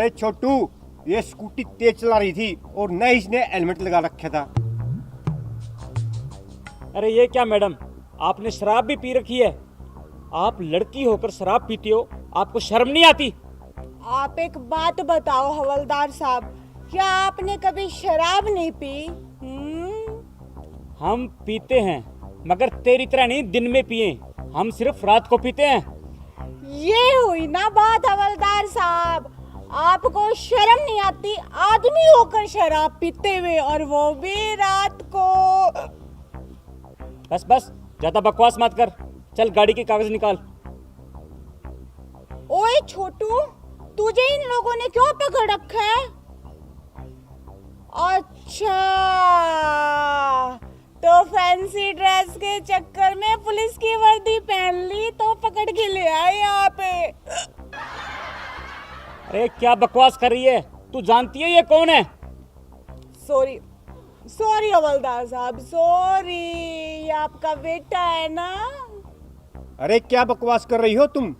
अरे छोटू, ये स्कूटी तेज चला रही थी और न इसने हेलमेट लगा रखा था। अरे ये क्या मैडम, आपने शराब भी पी रखी है? आप लड़की होकर शराब पीती हो, आपको शर्म नहीं आती? आप एक बात बताओ हवलदार साहब, क्या आपने कभी शराब नहीं पी? हम पीते हैं, मगर तेरी तरह नहीं दिन में पिए, हम सिर्फ रात को पीते हैं। ये हुई ना बात हवलदार साहब, आपको शर्म नहीं आती आदमी होकर शराब पीते हुए, और वो भी रात को। बस बस, ज्यादा बकवास मत कर, चल गाड़ी के कागज निकाल। ओए छोटू, तुझे इन लोगों ने क्यों पकड़ रखा है? अच्छा, तो फैंसी ड्रेस के चक्कर में पुलिस की वर्दी पहन ली तो पकड़ के ले आए यहाँ पे। अरे क्या बकवास कर रही है, तू जानती है ये कौन है? सॉरी सॉरी हवलदार साहब, सॉरी, ये आपका बेटा है ना? अरे क्या बकवास कर रही हो तुम?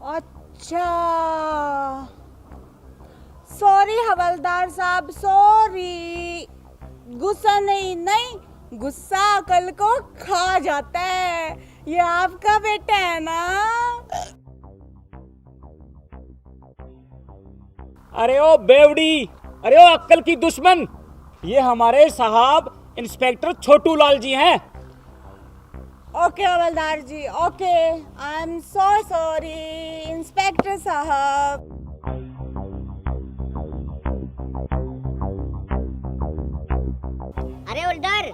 अच्छा, सॉरी हवलदार साहब, सॉरी। गुस्सा नहीं, गुस्सा अकल को खा जाता है। ये आपका बेटा है ना? अरे ओ बेवड़ी, अरे ओ अक्ल की दुश्मन, ये हमारे साहब इंस्पेक्टर छोटू लाल जी हैं। ओके हवलदार जी, okay, I am so sorry inspector साहब। अरे हवलदार,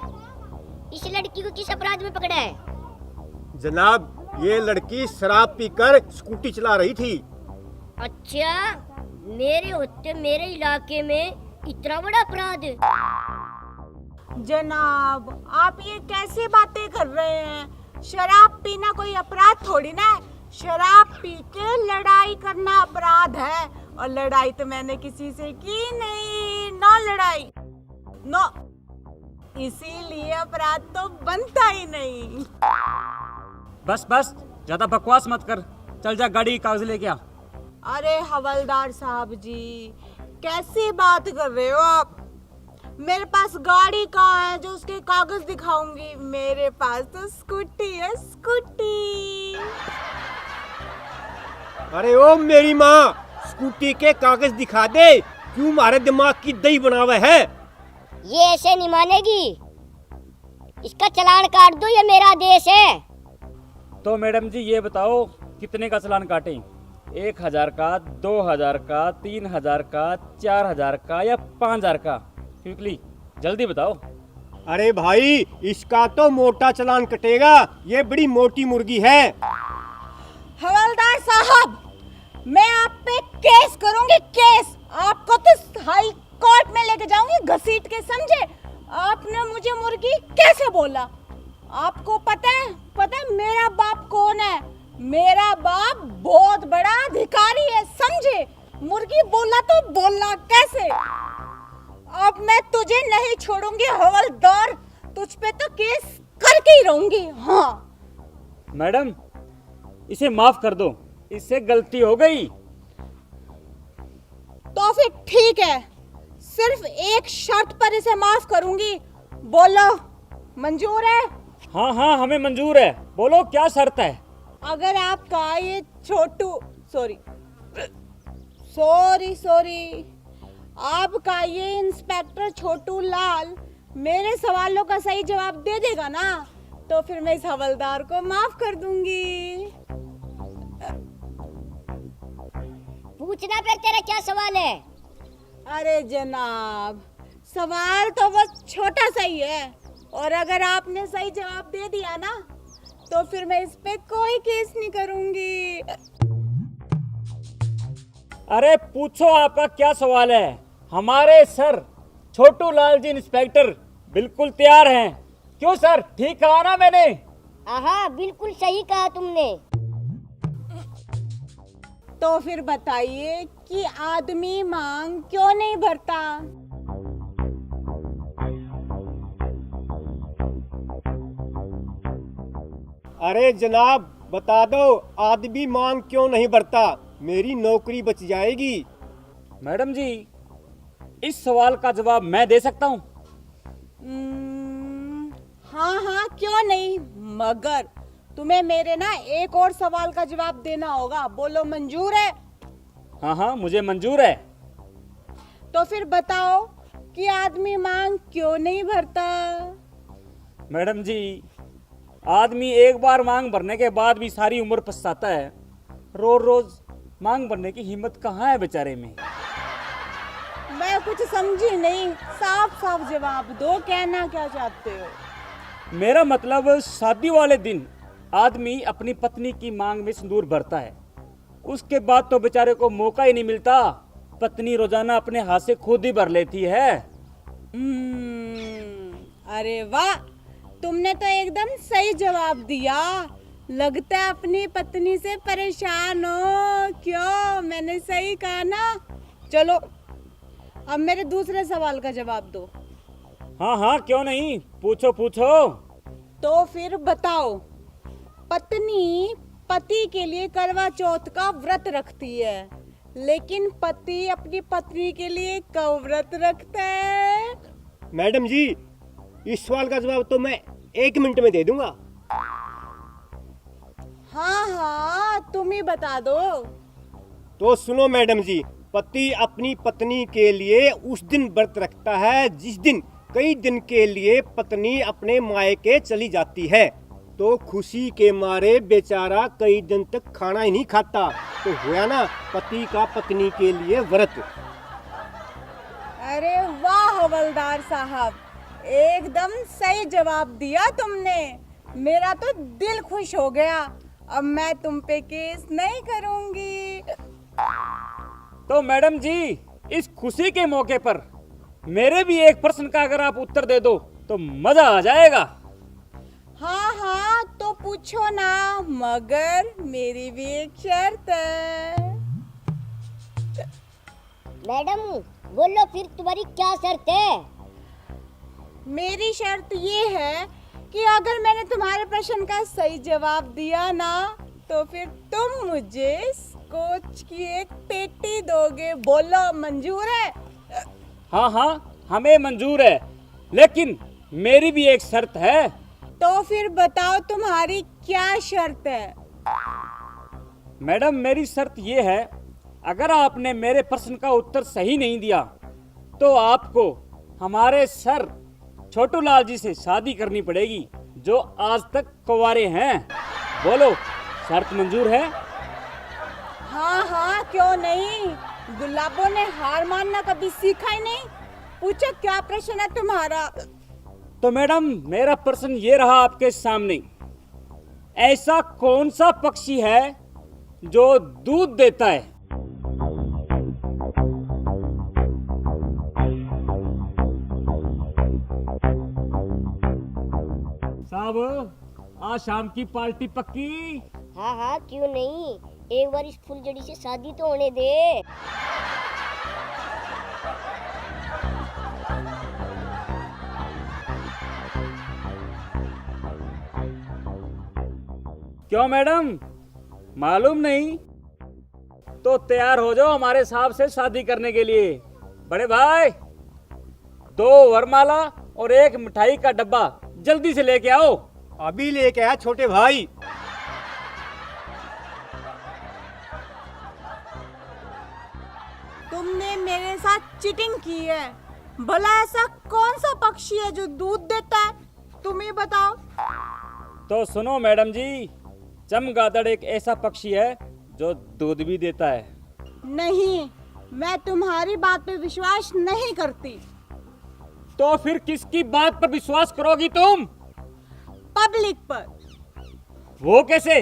इस लड़की को किस अपराध में पकड़ा है? जनाब, ये लड़की शराब पीकर स्कूटी चला रही थी। अच्छा, मेरे होते मेरे इलाके में इतना बड़ा अपराध? जनाब, आप ये कैसे बातें कर रहे हैं? शराब पीना कोई अपराध थोड़ी ना है। शराब पी के लड़ाई करना अपराध है, और लड़ाई तो मैंने किसी से की नहीं, नो लड़ाई, नो, इसीलिए अपराध तो बनता ही नहीं। बस बस, ज्यादा बकवास मत कर, चल जा गाड़ी के कागज लेके आ। अरे हवलदार साहब जी, कैसी बात कर रहे हो आप? मेरे पास गाड़ी कहाँ है जो उसके कागज दिखाऊंगी? मेरे पास तो स्कूटी है, स्कूटी। अरे ओ मेरी माँ, स्कूटी के कागज दिखा दे, क्यों मारे दिमाग की दही बनावे है? ये ऐसे नहीं मानेगी, इसका चालान काट दो, ये मेरा देश है। तो मैडम जी ये बताओ, कितने का चालान काटें? 1000 का, 2000 का, 3000 का, 4000 का या 5000 का? क्विकली जल्दी बताओ। अरे भाई, इसका तो मोटा चालान कटेगा, ये बड़ी मोटी मुर्गी है। हवलदार साहब, मैं आप पे केस करूंगी, केस। आपको तो हाई कोर्ट में लेके जाऊंगी घसीट के, समझे? आपने मुझे मुर्गी कैसे बोला? आपको पता है मेरा बाप कौन है? मेरा बाप बहुत बड़ा अधिकारी है, समझे? मुर्गी बोला तो बोला कैसे? अब मैं तुझे नहीं छोड़ूंगी हवलदार, तुझ पे तो केस करके ही रहूंगी। हाँ मैडम, इसे माफ कर दो, इससे गलती हो गई। तो फिर ठीक है, सिर्फ एक शर्त पर इसे माफ करूंगी। बोलो, मंजूर है? हाँ हाँ, हमें मंजूर है, बोलो क्या शर्त है? अगर आपका ये छोटू, सॉरी सॉरी सॉरी, आपका ये इंस्पेक्टर छोटू लाल मेरे सवालों का सही जवाब दे देगा ना, तो फिर मैं इस हवलदार को माफ कर दूंगी। पूछना फिर, तेरा क्या सवाल है? अरे जनाब, सवाल तो बस छोटा सा ही है, और अगर आपने सही जवाब दे दिया ना, तो फिर मैं इस पे कोई केस नहीं करूंगी। अरे पूछो, आपका क्या सवाल है? हमारे सर छोटू लाल जी इंस्पेक्टर बिल्कुल तैयार हैं। क्यों सर, ठीक कहा ना मैंने? हाँ, बिल्कुल सही कहा तुमने। तो फिर बताइए कि आदमी मांग क्यों नहीं भरता? अरे जनाब, बता दो, आदमी मांग क्यों नहीं भरता? मेरी नौकरी बच जाएगी। मैडम जी, इस सवाल का जवाब मैं दे सकता हूँ। हाँ हाँ क्यों नहीं, मगर तुम्हें मेरे ना एक और सवाल का जवाब देना होगा। बोलो मंजूर है? हाँ हाँ, मुझे मंजूर है। तो फिर बताओ कि आदमी मांग क्यों नहीं भरता? मैडम जी, आदमी एक बार मांग भरने के बाद भी सारी उम्र पछताता है। रोज रोज मांग भरने की हिम्मत कहाँ है बेचारे में। मैं कुछ समझी नहीं, साफ साफ जवाब दो, कहना क्या चाहते हो? मेरा मतलब शादी वाले दिन आदमी अपनी पत्नी की मांग में सिंदूर भरता है, उसके बाद तो बेचारे को मौका ही नहीं मिलता। पत्नी रोजाना अपने हाथ से खुद ही भर लेती है। अरे वाह, तुमने तो एकदम सही जवाब दिया। लगता है अपनी पत्नी से परेशान हो। क्यों, मैंने सही कहा ना? चलो अब मेरे दूसरे सवाल का जवाब दो। हाँ हाँ क्यों नहीं, पूछो पूछो। तो फिर बताओ, पत्नी पति के लिए करवा चौथ का व्रत रखती है, लेकिन पति अपनी पत्नी के लिए कब व्रत रखता है? मैडम जी, इस सवाल का जवाब तो मैं 1 मिनट में दे दूंगा। हाँ हाँ तुम ही बता दो। तो सुनो मैडम जी, पति अपनी पत्नी के लिए उस दिन व्रत रखता है जिस दिन कई दिन के लिए पत्नी अपने मायके चली जाती है। तो खुशी के मारे बेचारा कई दिन तक खाना ही नहीं खाता। तो हुआ ना पति का पत्नी के लिए व्रत। अरे वाह हवलदार साहब, एकदम सही जवाब दिया तुमने। मेरा तो दिल खुश हो गया। अब मैं तुम पे केस नहीं करूंगी। तो मैडम जी, इस खुशी के मौके पर मेरे भी एक प्रश्न का अगर आप उत्तर दे दो तो मजा आ जाएगा। हाँ हाँ तो पूछो ना, मगर मेरी भी एक शर्त है। मैडम बोलो फिर, तुम्हारी क्या शर्त है? मेरी शर्त ये है कि अगर मैंने तुम्हारे प्रश्न का सही जवाब दिया ना, तो फिर तुम मुझे स्कॉच की एक पेटी दोगे। बोलो मंजूर है? हाँ हाँ हमें मंजूर है, लेकिन मेरी भी एक शर्त है। तो फिर बताओ तुम्हारी क्या शर्त है? मैडम मेरी शर्त ये है, अगर आपने मेरे प्रश्न का उत्तर सही नहीं दिया तो आपको हमारे सर छोटू लाल जी से शादी करनी पड़ेगी, जो आज तक कुंवारे हैं। बोलो, शर्त मंजूर है? हाँ हाँ क्यों नहीं, गुलाबों ने हार मानना कभी सीखा ही नहीं। पूछो क्या प्रश्न है तुम्हारा? तो मैडम मेरा प्रश्न ये रहा आपके सामने, ऐसा कौन सा पक्षी है जो दूध देता है? साहब, आज शाम की पार्टी पक्की? हाँ हाँ क्यों नहीं, एक बार इस फुलझड़ी से शादी तो होने दे। क्यों मैडम, मालूम नहीं? तो तैयार हो जाओ हमारे साहब से शादी करने के लिए। बड़े भाई, 2 वरमाला और 1 मिठाई का डब्बा जल्दी से लेके आओ। अभी लेके आया छोटे भाई। तुमने मेरे साथ चीटिंग की है। भला ऐसा कौन सा पक्षी है जो दूध देता है? तुम ही बताओ। तो सुनो मैडम जी, चमगादड़ एक ऐसा पक्षी है जो दूध भी देता है। नहीं, मैं तुम्हारी बात पे विश्वास नहीं करती। तो फिर किसकी बात पर विश्वास करोगी तुम? पब्लिक पर। वो कैसे?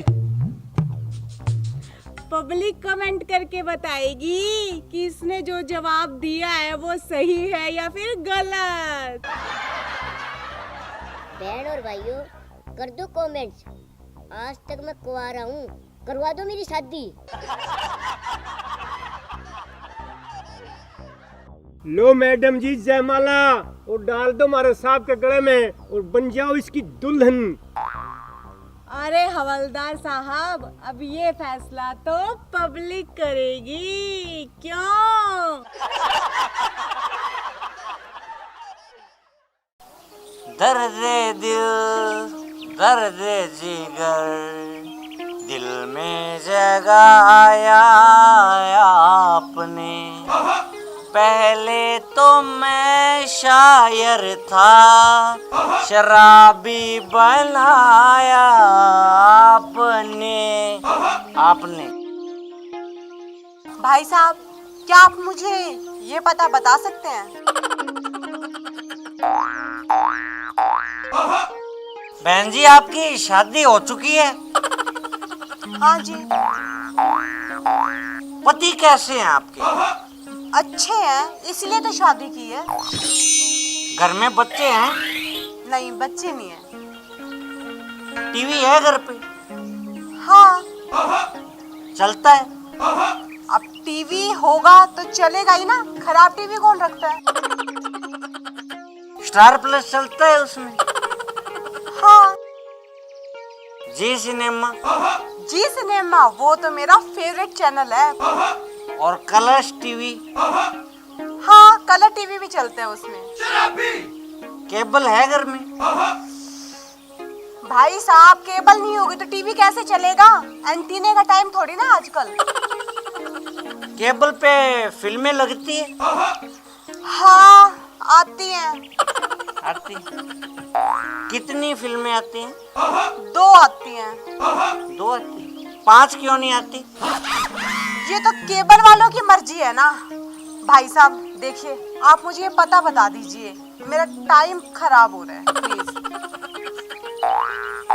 पब्लिक कमेंट करके बताएगी कि इसने जो जवाब दिया है वो सही है या फिर गलत। बहन और भाइयों, कर दो कमेंट्स। आज तक मैं कुंवारा हूँ, करवा दो मेरी शादी। लो मैडम जी जयमाला, और डाल दो हमारे साहब के गले में और बन जाओ इसकी दुल्हन। अरे हवलदार साहब, अब ये फैसला तो पब्लिक करेगी, क्यों? दर्द दिल, दर्द जिगर, दिल में जगाया आपने। पहले तो मैं शायर था, शराबी बनाया आपने। भाई साहब, क्या आप मुझे ये पता बता सकते हैं? बहन जी, आपकी शादी हो चुकी है? हाँ जी। पति कैसे हैं आपके? अच्छे हैं, इसलिए तो शादी की है। घर में बच्चे हैं? नहीं, बच्चे नहीं है। टीवी है घर पे? हाँ। चलता है? अब टीवी होगा तो चलेगा ही ना, खराब टीवी कौन रखता है? स्टार प्लस चलता है उसमें? हाँ। जी सिनेमा? जी सिनेमा, वो तो मेरा फेवरेट चैनल है। और कलर्स टीवी? हाँ, कलर टीवी भी चलते हैं उसमें। केबल है घर में? भाई साहब, केबल नहीं होगी तो टीवी कैसे चलेगा? एंटीने का टाइम थोड़ी ना आजकल। केबल पे फिल्में लगती है? हाँ, आती हैं। आती? कितनी फिल्में आती हैं? 2 आती हैं। 2 आती? 5 क्यों नहीं आती? ये तो केबल वालों की मर्जी है ना। भाई साहब देखिए, आप मुझे ये पता बता दीजिए, मेरा टाइम खराब हो रहा है, प्लीज।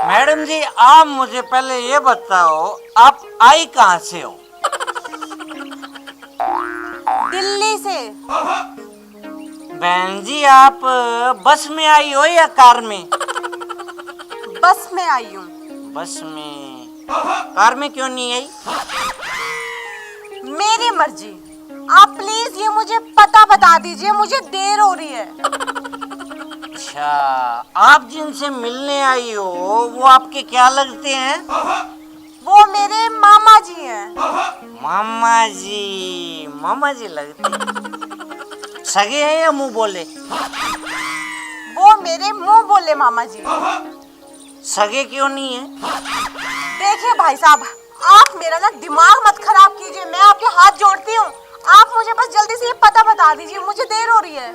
मैडम जी, आप मुझे पहले ये बताओ, आप आई कहाँ से हो? दिल्ली से। बहन जी, आप बस में आई हो या कार में? बस में आई हूँ। बस में? कार में क्यों नहीं आई? मेरी मर्जी। आप प्लीज ये मुझे पता बता दीजिए, मुझे देर हो रही है। अच्छा, आप जिनसे मिलने आई हो वो आपके क्या लगते हैं? वो मेरे मामा जी हैं। मामा जी लगते हैं। सगे हैं या मुंह बोले? वो मेरे मुंह बोले मामा जी। सगे क्यों नहीं है? देखिए भाई साहब, आप मेरा ना दिमाग मत खराब कीजिए, मैं आपके हाथ जोड़ती हूँ। आप मुझे बस जल्दी से ये पता बता दीजिए, मुझे देर हो रही है।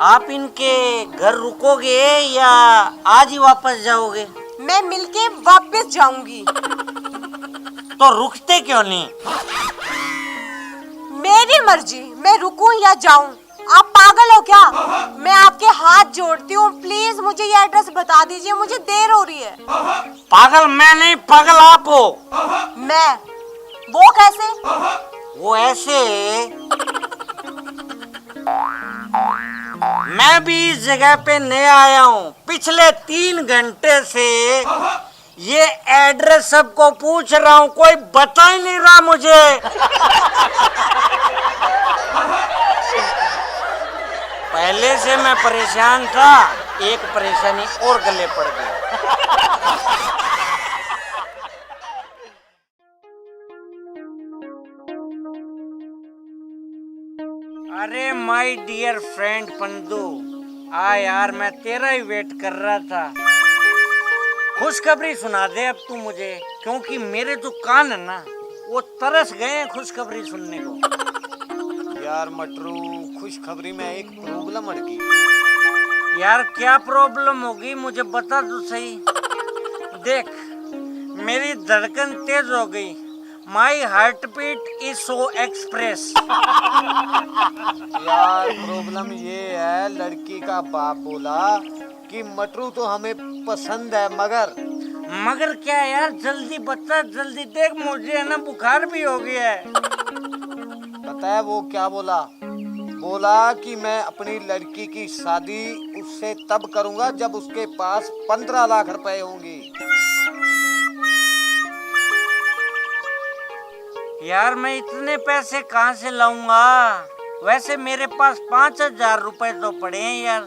आप इनके घर रुकोगे या आज ही वापस जाओगे? मैं मिलके वापस जाऊंगी। तो रुकते क्यों नहीं? मेरी मर्जी, मैं रुकूं या जाऊं। आप पागल हो क्या? मैं आपके हाथ जोड़ती हूँ, प्लीज मुझे ये एड्रेस बता दीजिए, मुझे देर हो रही है। पागल मैं नहीं, पागल आप हो। मैं? वो कैसे? वो ऐसे, मैं भी इस जगह पे नया आया हूँ। पिछले 3 घंटे से ये एड्रेस सबको पूछ रहा हूँ, कोई बता ही नहीं रहा मुझे। पहले से मैं परेशान था, एक परेशानी और गले पड़ गई। अरे माय डियर फ्रेंड पंदू, यार मैं तेरा ही वेट कर रहा था। खुशखबरी सुना दे अब तू मुझे, क्योंकि मेरे जो कान है ना वो तरस गए हैं खुशखबरी सुनने को। यार मटरू, खुशखबरी में एक प्रॉब्लम अड़ गई। यार क्या प्रॉब्लम होगी, मुझे बता तो सही। देख, मेरी धड़कन तेज हो गई। My heart beat is so express. यार प्रॉब्लम ये है, लड़की का बाप बोला कि मटरू तो हमें पसंद है, मगर क्या यार, जल्दी बता, जल्दी। देख मुझे है ना बुखार भी हो गया है। पता है वो क्या बोला? बोला कि मैं अपनी लड़की की शादी उससे तब करूंगा जब उसके पास 15 लाख रुपए होंगे। यार मैं इतने पैसे कहाँ से लाऊंगा? वैसे मेरे पास 5,000 रुपए तो पड़े हैं यार।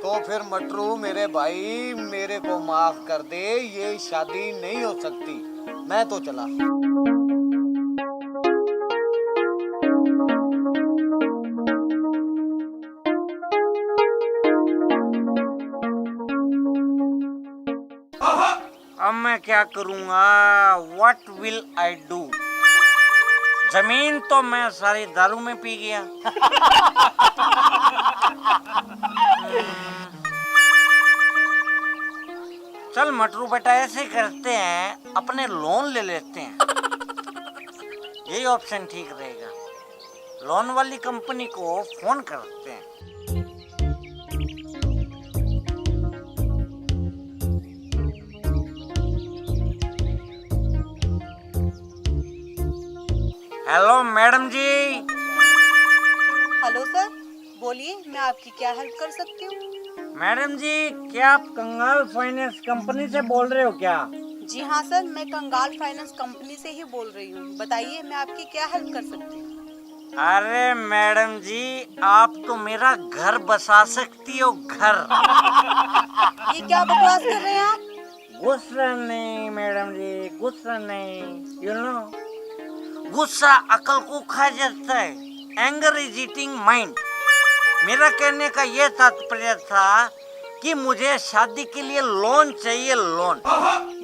तो फिर मटरू मेरे भाई मेरे को माफ कर दे, ये शादी नहीं हो सकती। मैं तो चला। अब मैं क्या करूँगा? What will I do? जमीन तो मैं सारी दारू में पी गया। चल मटरू बेटा, ऐसे करते हैं, अपने लोन ले लेते हैं। यही ऑप्शन ठीक रहेगा। लोन वाली कंपनी को फोन करते हैं। हेलो मैडम जी। हेलो सर, बोलिए मैं आपकी क्या हेल्प कर सकती हूँ? मैडम जी, क्या आप कंगाल फाइनेंस कंपनी से बोल रहे हो क्या? जी हाँ सर, मैं कंगाल फाइनेंस कंपनी से ही बोल रही हूँ। बताइए मैं आपकी क्या हेल्प कर सकती हूँ? अरे मैडम जी, आप तो मेरा घर बसा सकती हो, घर। ये क्या बकवास कर रहे हैं आप? गुस्सा नहीं मैडम जी, गुस्सा नहीं। यू नो, गुस्सा अकल को खा जाता है। Anger is eating mind. मेरा कहने का ये तात्पर्य था कि मुझे शादी के लिए लोन चाहिए, लोन।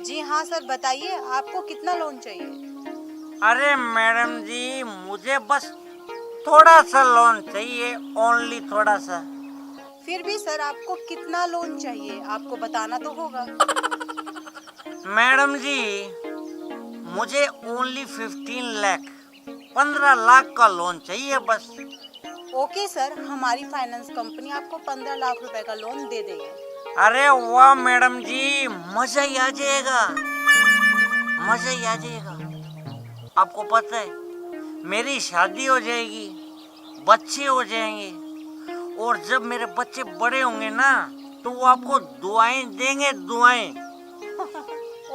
जी हाँ सर, बताइए आपको कितना लोन चाहिए? अरे मैडम जी, मुझे बस थोड़ा सा लोन चाहिए, ओनली थोड़ा सा। फिर भी सर आपको कितना लोन चाहिए आपको बताना तो होगा। मैडम जी, मुझे ओनली 15 लाख, 15 लाख का लोन चाहिए बस। ओके सर, हमारी फाइनेंस कंपनी आपको 15 लाख रुपए का लोन दे देगी। अरे वाह मैडम जी, मजा ही आ जाएगा, मजा ही आ जाएगा। आपको पता है, मेरी शादी हो जाएगी, बच्चे हो जाएंगे, और जब मेरे बच्चे बड़े होंगे ना, तो वो आपको दुआएं देंगे, दुआएं।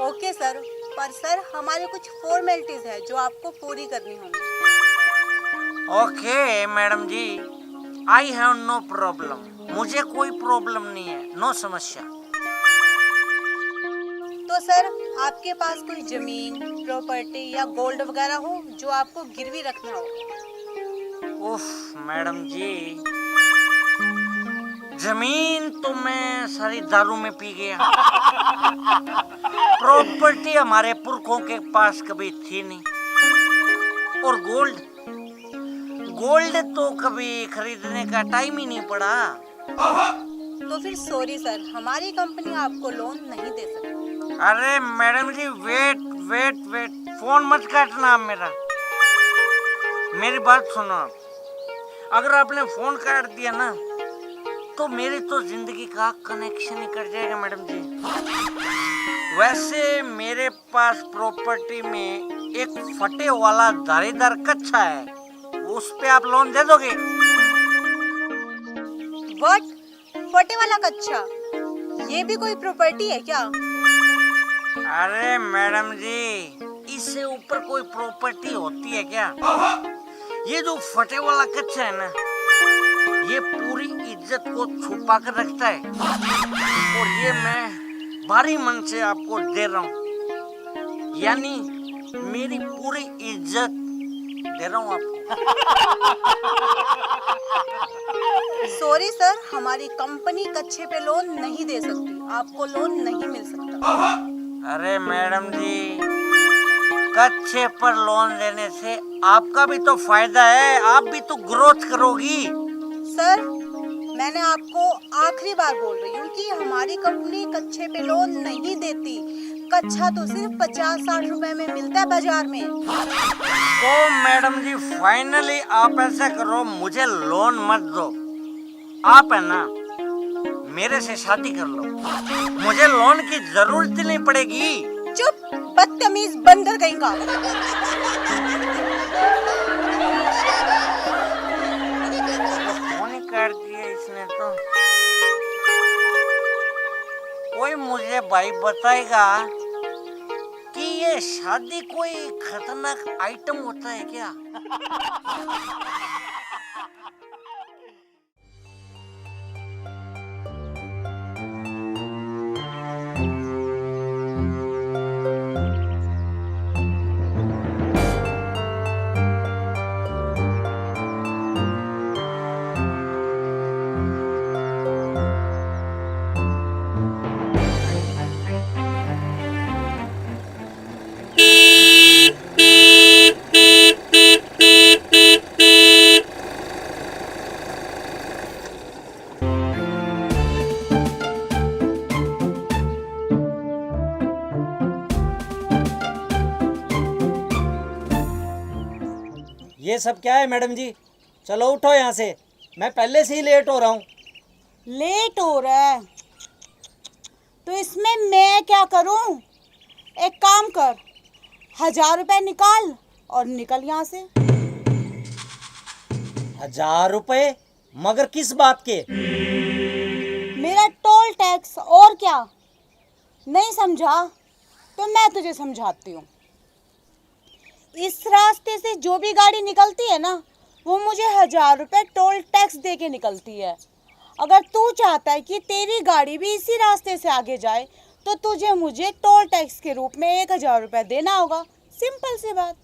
ओके सर, पर सर हमारे कुछ फॉर्मेलिटीज है जो आपको पूरी करनी होंगी। ओके मैडम जी, आई हैव नो प्रॉब्लम। मुझे कोई प्रॉब्लम नहीं है, नो समस्या। तो सर आपके पास कोई जमीन, प्रॉपर्टी या गोल्ड वगैरह हो जो आपको गिरवी रखना हो? उफ मैडम जी, जमीन तो मैं सारी दारू में पी गया। प्रॉपर्टी हमारे पुरखों के पास कभी थी नहीं। और गोल्ड, गोल्ड तो कभी खरीदने का टाइम ही नहीं पड़ा। तो फिर सॉरी सर, हमारी कंपनी आपको लोन नहीं दे सकती। अरे मैडम जी, वेट वेट वेट, फोन मत काटना आप मेरा। मेरी बात सुनो आप। अगर आपने फोन काट दिया ना, तो मेरी तो जिंदगी का कनेक्शन ही कट जाएगा मैडम जी। वैसे मेरे पास प्रॉपर्टी में एक फटे वाला धारीदार कच्चा है, उस पे आप लोन दे दोगे? व्हाट? फटे वाला कच्चा? ये भी कोई प्रॉपर्टी है क्या? अरे मैडम जी, इससे ऊपर कोई प्रॉपर्टी होती है क्या? ये जो फटे वाला कच्चा है ना, ये पूरी इज्जत को छुपा कर रखता है, और ये मैं भारी मन से आपको दे रहा हूँ। यानी मेरी पूरी इज्जत दे रहा हूँ आपको। सॉरी सर, हमारी कंपनी कच्चे पे लोन नहीं दे सकती, आपको लोन नहीं मिल सकता। अरे मैडम जी, कच्चे पर लोन लेने से आपका भी तो फायदा है, आप भी तो ग्रोथ करोगी। सर मैंने आपको आखिरी बार बोल रही हूँ कि हमारी कंपनी कच्चे पे लोन नहीं देती। कच्चा तो सिर्फ 50-60 रुपए में मिलता है बाजार में। तो मैडम जी, फाइनली आप ऐसा करो, मुझे लोन मत दो। आप है ना, मेरे से शादी कर लो, मुझे लोन की जरूरत ही नहीं पड़ेगी। चुप, बदतमीज बंदर कहीं का। फोन ही काट दिया इसने तो। कोई मुझे भाई बताएगा कि ये शादी कोई खतरनाक आइटम होता है क्या? ये सब क्या है मैडम जी? चलो उठो यहाँ से, मैं पहले से ही लेट हो रहा हूँ। लेट हो रहा है तो इसमें मैं क्या करूं? एक काम कर, 1000 रुपए निकाल और निकल यहाँ से। 1000 रुपए? मगर किस बात के? मेरा टोल टैक्स, और क्या? नहीं समझा तो मैं तुझे समझाती हूँ। इस रास्ते से जो भी गाड़ी निकलती है ना, वो मुझे 1000 रुपए टोल टैक्स दे के निकलती है। अगर तू चाहता है कि तेरी गाड़ी भी इसी रास्ते से आगे जाए तो तुझे मुझे टोल टैक्स के रूप में 1000 रुपए देना होगा। सिंपल सी बात।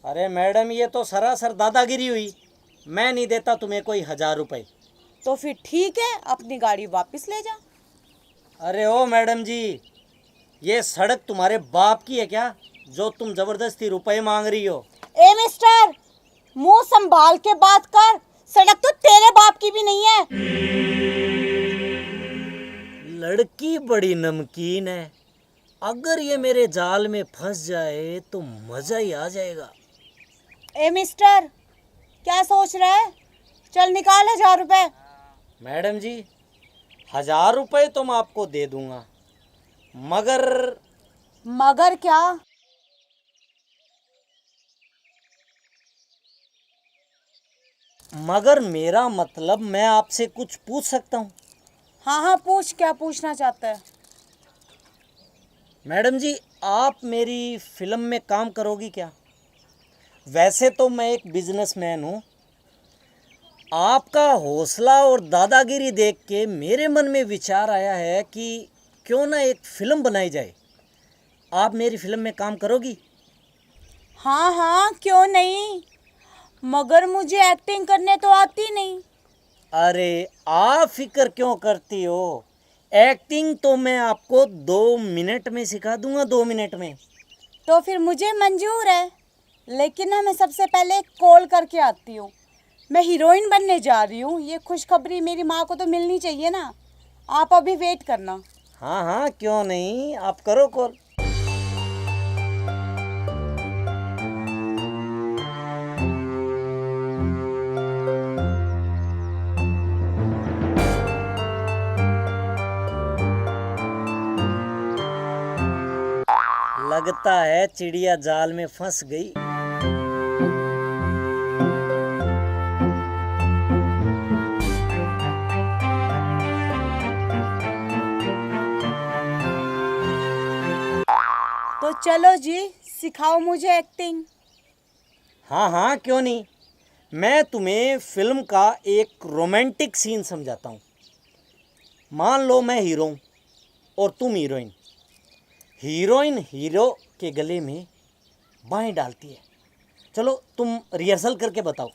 अरे मैडम, ये तो सरासर दादागिरी हुई। मैं नहीं देता तुम्हें कोई 1000 रुपए। तो फिर ठीक है, अपनी गाड़ी वापस ले जा। अरे ओ मैडम जी, ये सड़क तुम्हारे बाप की है क्या, जो तुम जबरदस्ती रुपए मांग रही हो? ए मिस्टर, मुंह संभाल के बात कर। सड़क तो तेरे बाप की भी नहीं है। लड़की बड़ी नमकीन है, अगर ये मेरे जाल में फंस जाए तो मजा ही आ जाएगा। ए मिस्टर, क्या सोच रहा है? चल निकाल 1000 रुपए। मैडम जी, 1000 रुपए तो मैं आपको दे दूंगा, मगर क्या? मगर मेरा मतलब, मैं आपसे कुछ पूछ सकता हूँ? हाँ हाँ पूछ, क्या पूछना चाहता है? मैडम जी, आप मेरी फिल्म में काम करोगी क्या? वैसे तो मैं एक बिजनेसमैन हूँ। आपका हौसला और दादागिरी देख के मेरे मन में विचार आया है कि क्यों ना एक फिल्म बनाई जाए। आप मेरी फिल्म में काम करोगी? हाँ हाँ, क्यों नहीं, मगर मुझे एक्टिंग करने तो आती नहीं। अरे आप फिक्र क्यों करती हो? एक्टिंग तो मैं आपको 2 मिनट में सिखा दूंगा, 2 मिनट में। तो फिर मुझे मंजूर है, लेकिन ना मैं सबसे पहले कॉल करके आती हूँ। मैं हीरोइन बनने जा रही हूँ, ये खुशखबरी मेरी माँ को तो मिलनी चाहिए ना। आप अभी वेट करना। हाँ हाँ, क्यों नहीं, आप करो कॉल। लगता है चिड़िया जाल में फंस गई। तो चलो जी, सिखाओ मुझे एक्टिंग। हाँ हाँ, क्यों नहीं। मैं तुम्हें फिल्म का एक रोमांटिक सीन समझाता हूँ। मान लो मैं हीरो हूँ और तुम हीरोइन। हीरोइन हीरो के गले में बाहें डालती है। चलो तुम रिहर्सल करके बताओ।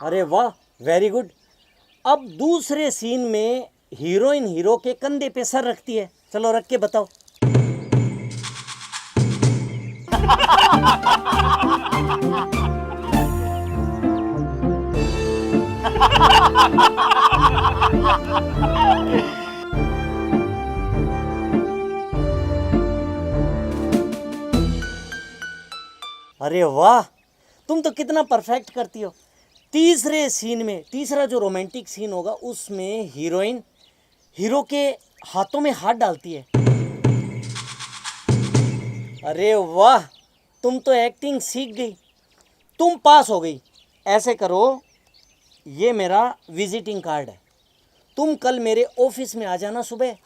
अरे वाह, वेरी गुड। अब दूसरे सीन में हीरोइन हीरो के कंधे पे सर रखती है। चलो रख के बताओ। अरे वाह, तुम तो कितना परफेक्ट करती हो। तीसरे सीन में, तीसरा जो रोमांटिक सीन होगा, उसमें हीरोइन हीरो के हाथों में हाथ डालती है। अरे वाह, तुम तो एक्टिंग सीख गई, तुम पास हो गई। ऐसे करो, ये मेरा विजिटिंग कार्ड है। तुम कल मेरे ऑफिस में आ जाना सुबह।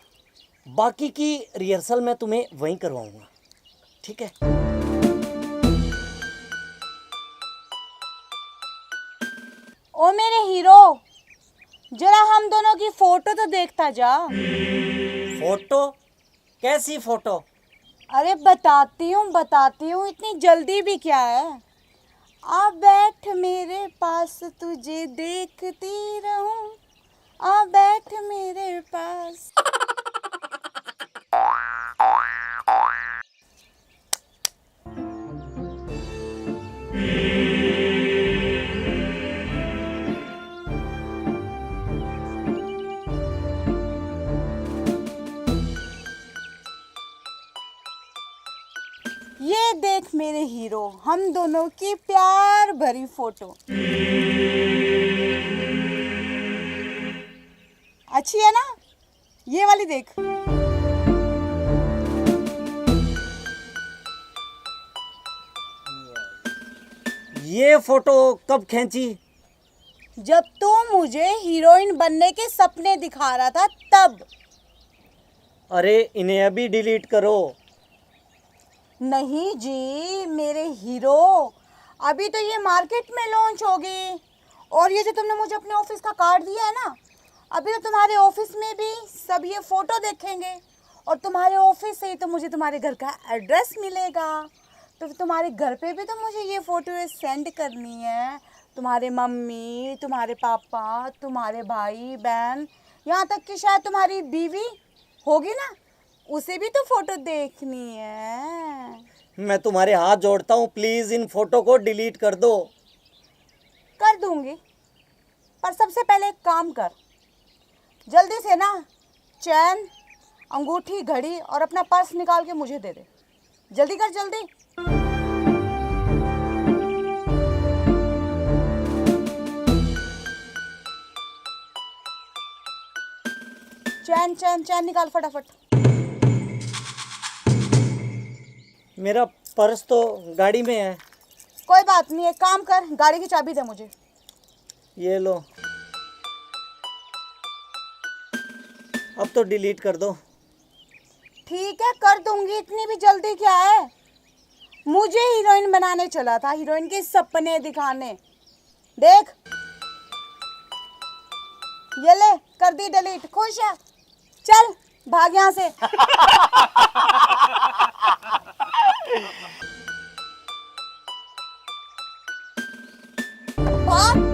बाकी की रिहर्सल मैं तुम्हें वहीं करवाऊंगा, ठीक है? ओ मेरे हीरो, जरा हम दोनों की फोटो तो देखता जा। फोटो? कैसी फोटो? अरे बताती हूँ, इतनी जल्दी भी क्या है। आ बैठ मेरे पास, तुझे देखती रहूं। आ बैठ मेरे पास। हीरो, हम दोनों की प्यार भरी फोटो। अच्छी है ना? ये वाली देख। ये फोटो कब खींची? जब तू मुझे हीरोइन बनने के सपने दिखा रहा था तब। अरे इन्हें अभी डिलीट करो। नहीं जी मेरे हीरो, अभी तो ये मार्केट में लॉन्च होगी। और ये जो तुमने मुझे अपने ऑफिस का कार्ड दिया है ना, अभी तो तुम्हारे ऑफिस में भी सब ये फोटो देखेंगे और तुम्हारे ऑफिस से ही तो मुझे तुम्हारे घर का एड्रेस मिलेगा। तो तुम्हारे घर पे भी तो मुझे ये फोटो सेंड करनी है। तुम्हारे मम्मी, तुम्हारे पापा, तुम्हारे भाई बहन, यहाँ तक कि शायद तुम्हारी बीवी होगी ना, उसे भी तो फोटो देखनी है। मैं तुम्हारे हाथ जोड़ता हूँ, प्लीज इन फोटो को डिलीट कर दो। कर दूंगी, पर सबसे पहले एक काम कर, जल्दी से ना चैन, अंगूठी, घड़ी और अपना पर्स निकाल के मुझे दे दे। जल्दी कर जल्दी। चैन चैन चैन निकाल फटाफट। मेरा पर्स तो गाड़ी में है। कोई बात नहीं, एक काम कर, गाड़ी की चाबी दे मुझे। ये लो, अब तो डिलीट कर दो। ठीक है कर दूंगी, इतनी भी जल्दी क्या है? मुझे हीरोइन बनाने चला था, हीरोइन के सपने दिखाने। देख ये ले, कर दी डिलीट। खुश है? चल भाग यहाँ से। भाग।